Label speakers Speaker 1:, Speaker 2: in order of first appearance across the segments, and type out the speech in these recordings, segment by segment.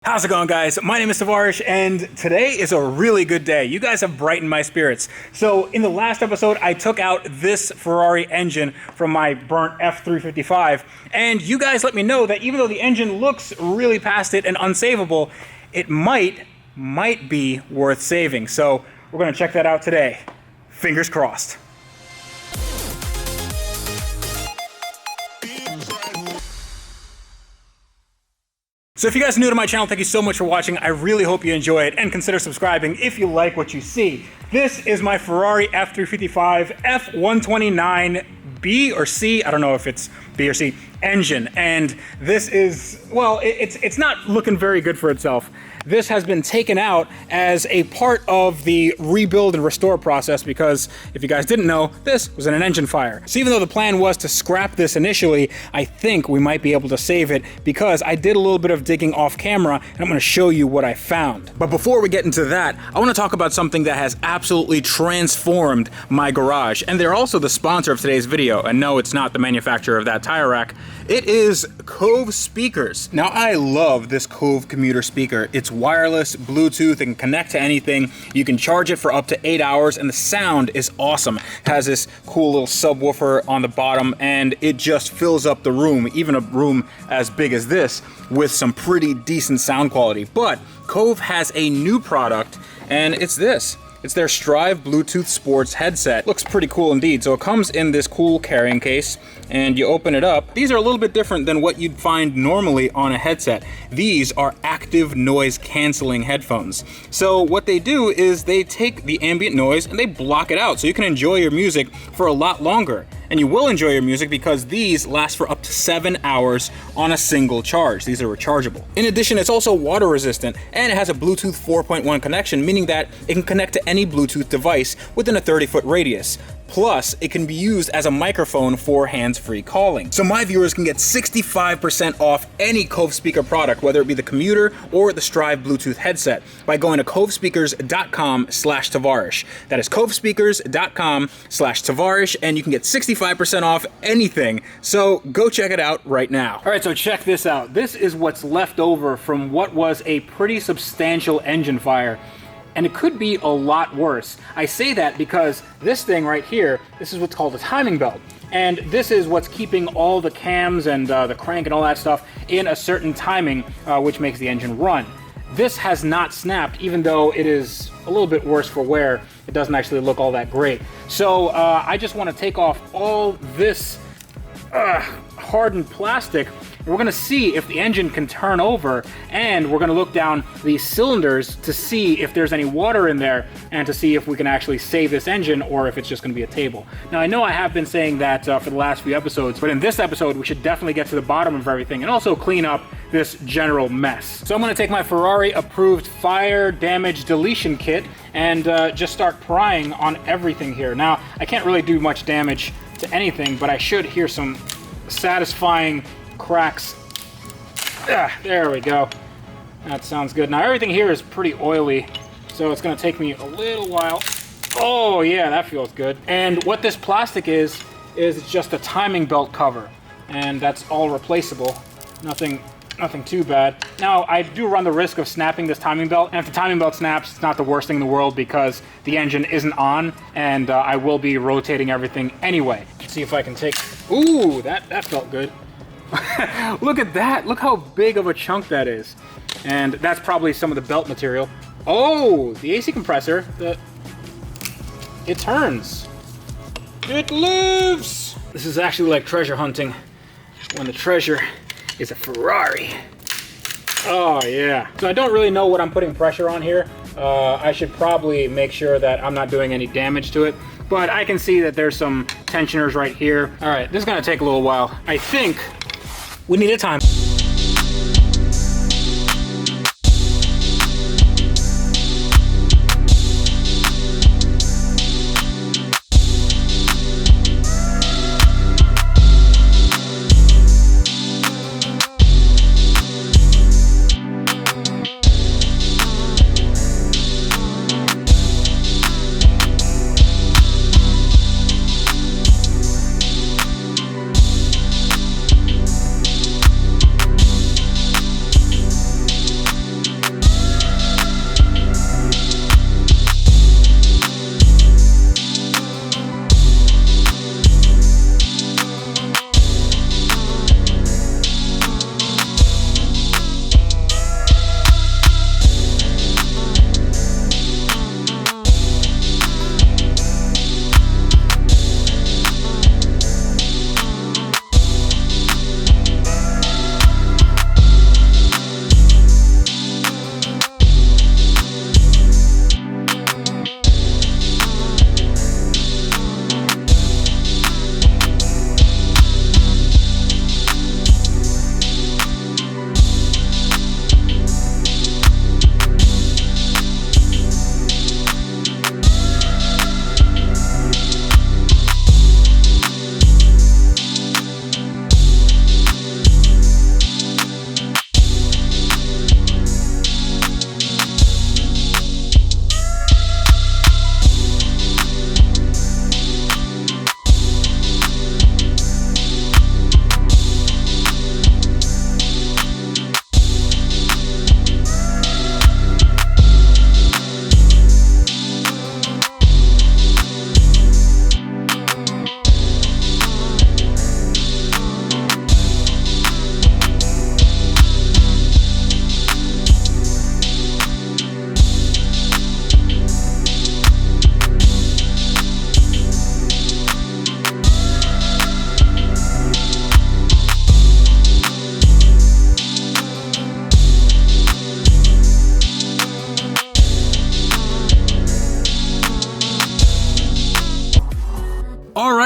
Speaker 1: How's it going, guys? My name is Tavarish, and today is a really good day. You guys have brightened my spirits. So in the last episode, I took out this Ferrari engine from my burnt F355, and you guys let me know that even though the engine looks really past it and unsavable, it might be worth saving. So we're gonna check that out today. Fingers crossed. So if you guys are new to my channel, thank you so much for watching. I really hope you enjoy it, and consider subscribing if you like what you see. This is my Ferrari F355 F129B or C, I don't know if it's B or C, engine. And this is, well, it's not looking very good for itself. This has been taken out as a part of the rebuild and restore process because, if you guys didn't know, this was in an engine fire. So even though the plan was to scrap this initially, I think we might be able to save it because I did a little bit of digging off camera and I'm going to show you what I found. But before we get into that, I want to talk about something that has absolutely transformed my garage. And they're also the sponsor of today's video. And no, it's not the manufacturer of that tire rack. It is Cove speakers. Now, I love this Cove commuter speaker. It's wireless, Bluetooth, it can connect to anything. You can charge it for up to 8 hours, and the sound is awesome. It has this cool little subwoofer on the bottom, and it just fills up the room, even a room as big as this, with some pretty decent sound quality. But Cove has a new product, and it's this. It's their Strive Bluetooth Sports headset. Looks pretty cool indeed. So it comes in this cool carrying case, and you open it up. These are a little bit different than what you'd find normally on a headset. These are active noise canceling headphones. So what they do is they take the ambient noise and they block it out so you can enjoy your music for a lot longer. And you will enjoy your music because these last for up to 7 hours on a single charge. These are rechargeable. In addition, it's also water resistant, and it has a Bluetooth 4.1 connection, meaning that it can connect to any Bluetooth device within a 30-foot radius. Plus, it can be used as a microphone for hands-free calling. So my viewers can get 65% off any Cove speaker product, whether it be the commuter or the Strive Bluetooth headset, by going to covespeakers.com/Tavarish. That is covespeakers.com/Tavarish, and you can get 65% off anything. So go check it out right now. All right, so check this out. This is what's left over from what was a pretty substantial engine fire. And it could be a lot worse. I say that because this thing right here, this is what's called a timing belt. And this is what's keeping all the cams and the crank and all that stuff in a certain timing, which makes the engine run. This has not snapped, even though it is a little bit worse for wear. It doesn't actually look all that great. So I just want to take off all this hardened plastic. We're gonna see if the engine can turn over, and we're gonna look down these cylinders to see if there's any water in there and to see if we can actually save this engine or if it's just gonna be a table. Now, I know I have been saying that for the last few episodes, but in this episode, we should definitely get to the bottom of everything and also clean up this general mess. So I'm gonna take my Ferrari approved fire damage deletion kit and just start prying on everything here. Now, I can't really do much damage to anything, but I should hear some satisfying cracks. There we go. That sounds good. Now everything here is pretty oily, so it's gonna take me a little while. Oh yeah, that feels good. And what this plastic is just a timing belt cover, and that's all replaceable. Nothing too bad. Now, I do run the risk of snapping this timing belt, and if the timing belt snaps, it's not the worst thing in the world because the engine isn't on, and I will be rotating everything anyway. Let's see if I can take, ooh, that felt good. Look at that, look how big of a chunk that is. And that's probably some of the belt material. Oh, the AC compressor, it turns. It lives! This is actually like treasure hunting when the treasure is a Ferrari. Oh yeah. So I don't really know what I'm putting pressure on here. I should probably make sure that I'm not doing any damage to it, but I can see that there's some tensioners right here. All right, this is gonna take a little while. I think we need a time.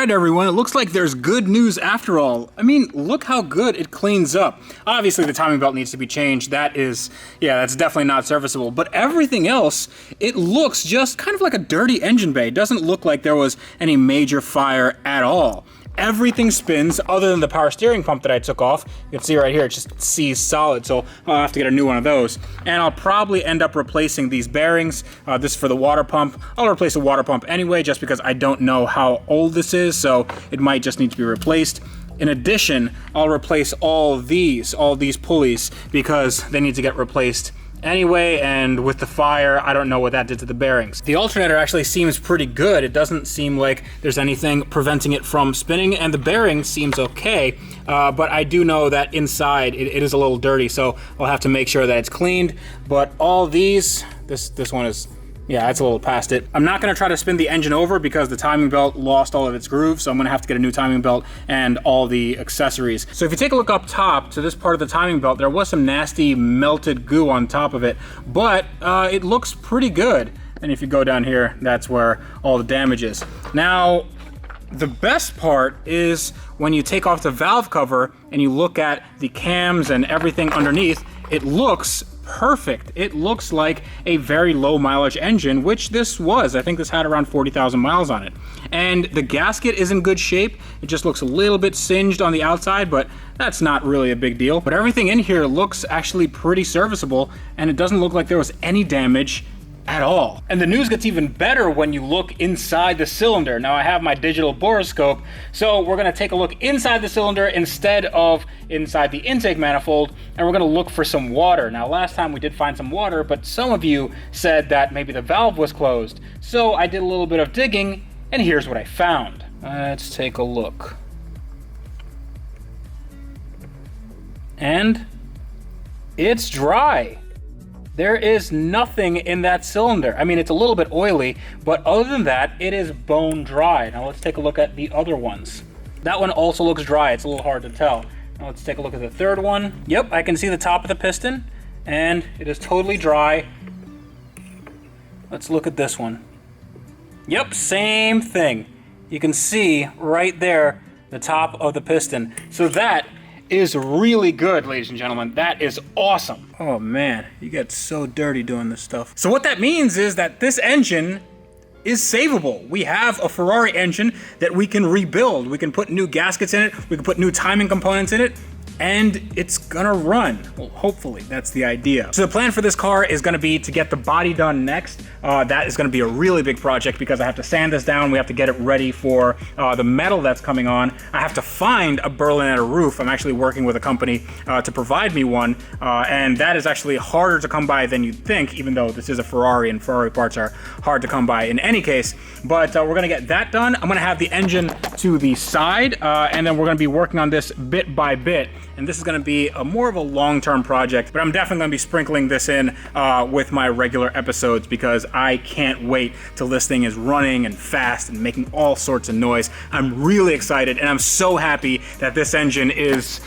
Speaker 1: right, everyone, it looks like there's good news after all. I mean, look how good it cleans up. Obviously, the timing belt needs to be changed. That's definitely not serviceable. But everything else, it looks just kind of like a dirty engine bay. It doesn't look like there was any major fire at all. Everything spins other than the power steering pump that I took off. You can see right here, it just sees solid, so I'll have to get a new one of those. And I'll probably end up replacing these bearings. This is for the water pump. I'll replace the water pump anyway, just because I don't know how old this is, so it might just need to be replaced. In addition, I'll replace all these pulleys, because they need to get replaced anyway, and with the fire, I don't know what that did to the bearings. The alternator actually seems pretty good. It doesn't seem like there's anything preventing it from spinning, and the bearing seems okay, but I do know that inside it is a little dirty, so I'll have to make sure that it's cleaned. But all these, this one is, yeah, it's a little past it. I'm not gonna try to spin the engine over because the timing belt lost all of its groove, so I'm gonna have to get a new timing belt and all the accessories. So if you take a look up top to this part of the timing belt, there was some nasty melted goo on top of it, but it looks pretty good. And if you go down here, that's where all the damage is. Now, the best part is when you take off the valve cover and you look at the cams and everything underneath, it looks perfect. It looks like a very low mileage engine, which this was. I think this had around 40,000 miles on it. And the gasket is in good shape. It just looks a little bit singed on the outside, but that's not really a big deal. But everything in here looks actually pretty serviceable, and it doesn't look like there was any damage at all. And the news gets even better when you look inside the cylinder. Now I have my digital borescope, so we're gonna take a look inside the cylinder instead of inside the intake manifold, and we're gonna look for some water. Now last time we did find some water, but some of you said that maybe the valve was closed. So I did a little bit of digging, and here's what I found. Let's take a look. And it's dry. There is nothing in that cylinder. I mean, it's a little bit oily, but other than that, it is bone dry. Now let's take a look at the other ones. That one also looks dry. It's a little hard to tell. Now let's take a look at the third one. Yep, I can see the top of the piston, and it is totally dry. Let's look at this one. Yep, same thing. You can see right there the top of the piston. So that is really good, ladies and gentlemen. That is awesome. Oh man, you get so dirty doing this stuff. So what that means is that this engine is savable. We have a Ferrari engine that we can rebuild. We can put new gaskets in it, we can put new timing components in it, and it's gonna run. Well, hopefully, that's the idea. So the plan for this car is gonna be to get the body done next. That is gonna be a really big project because I have to sand this down. We have to get it ready for the metal that's coming on. I have to find a Berliner roof. I'm actually working with a company to provide me one, and that is actually harder to come by than you'd think, even though this is a Ferrari and Ferrari parts are hard to come by in any case. But we're gonna get that done. I'm gonna have the engine to the side, and then we're gonna be working on this bit by bit. And this is gonna be more of a long-term project, but I'm definitely gonna be sprinkling this in with my regular episodes because I can't wait till this thing is running and fast and making all sorts of noise. I'm really excited, and I'm so happy that this engine is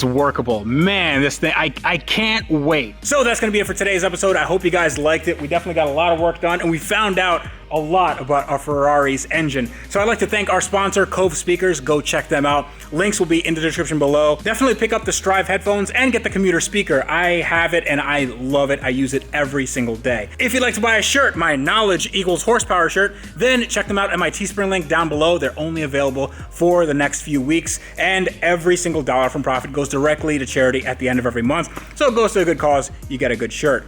Speaker 1: workable. Man, this thing, I can't wait. So that's gonna be it for today's episode. I hope you guys liked it. We definitely got a lot of work done, and we found out a lot about our Ferrari's engine. So I'd like to thank our sponsor, Cove Speakers. Go check them out. Links will be in the description below. Definitely pick up the Strive headphones and get the commuter speaker. I have it and I love it. I use it every single day. If you'd like to buy a shirt, my Knowledge Equals Horsepower shirt, then check them out at my Teespring link down below. They're only available for the next few weeks, and every single dollar from profit goes directly to charity at the end of every month. So it goes to a good cause. You get a good shirt.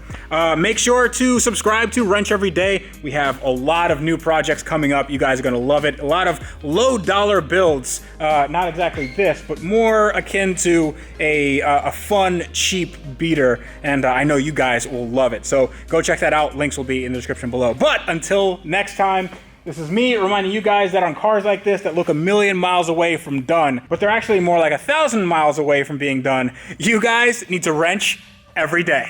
Speaker 1: Make sure to subscribe to Wrench Every Day. We have a lot of new projects coming up. You guys are gonna love it. A lot of low dollar builds. Not exactly this, but more akin to a fun, cheap beater. And I know you guys will love it. So go check that out. Links will be in the description below. But until next time, this is me reminding you guys that on cars like this that look a million miles away from done, but they're actually more like 1,000 miles away from being done, you guys need to wrench every day.